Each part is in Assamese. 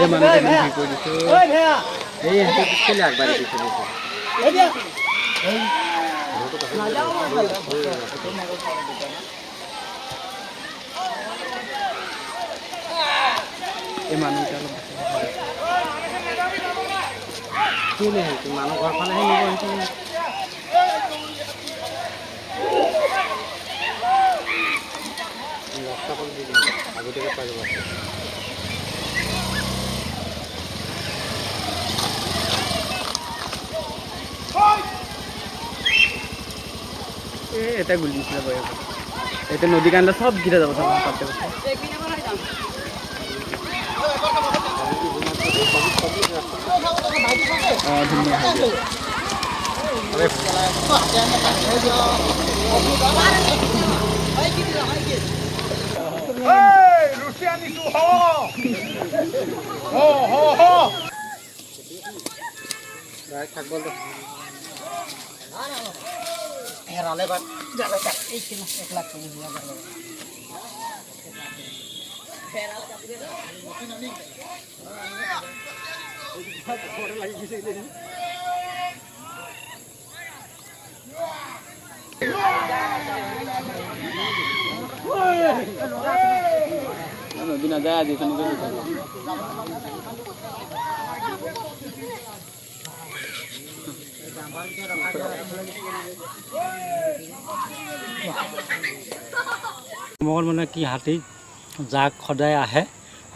এই মানুহটো কি কৰি দিছো এই কেলে আগবাঢ়ি দিছে এই মানুহটা কেলে মানুহ ঘৰ ফালেহে নিব ৰাস্তা কৰি দি দিম আগতীয়াকৈ পাই যাব এটা গুলি দিছিলে বাৰু এতিয়া নদী কান্দা সব গিৰা যাব তাতে ধুনীয়া থাকব হেৰালে বাট যাবে তাক এই কিনা 1 লাখ টাকা দিয়া যাবে হেৰালে কাটি দে মতি নানি ওই লাগি গিয়ে দে নদী না যায় যেখানে গেলে মানে কি হাতী জাক সদায় আহে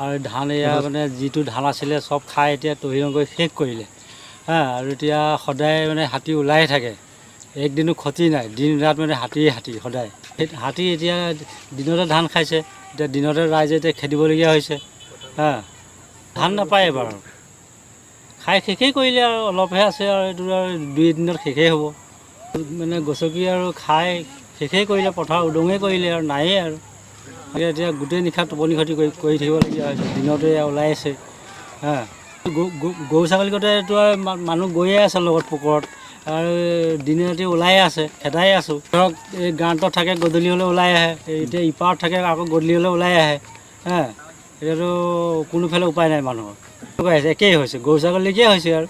আৰু ধান এয়া মানে যিটো ধান আছিলে সব খাই এতিয়া তহিৰংগই শেষ কৰিলে আৰু এতিয়া সদায় মানে হাতী ওলাই থাকে একদিনো ক্ষতি নাই দিন ৰাত মানে হাতী সদায় হাতী এতিয়া দিনতে ধান খাইছে এতিয়া দিনতে ৰাইজে এতিয়া খেদিবলগীয়া হৈছে ধান নাপায় এবাৰ খাই শেষেই কৰিলে আৰু অলপহে আছে আৰু এইটো আৰু 2 দিনত শেষেই হ'ব মানে গছকি আৰু খাই শেষেই কৰিলে পথাৰ উদঙেই কৰিলে আৰু নায়েই আৰু এতিয়া গোটেই নিশা টোপনি ক্ষতি কৰি থাকিবলগীয়া হৈছে দিনতে ওলাই আছে গৰু ছাগলীগতেতো আৰু মানুহ গৈয়ে আছে লগত পুকুৰত আৰু দিনে ৰাতি ওলাই আছে খেদাই আছোঁ ধৰক এই গাঁৱত থাকে গধূলি হ'লে ওলাই আহে এতিয়া ইপাৰত থাকে আকৌ গধূলি হ'লে ওলাই আহে এতিয়াতো কোনোফালে উপায় নাই মানুহৰ একেই হৈছে গৰু ছাগলীকেই হৈছে আৰু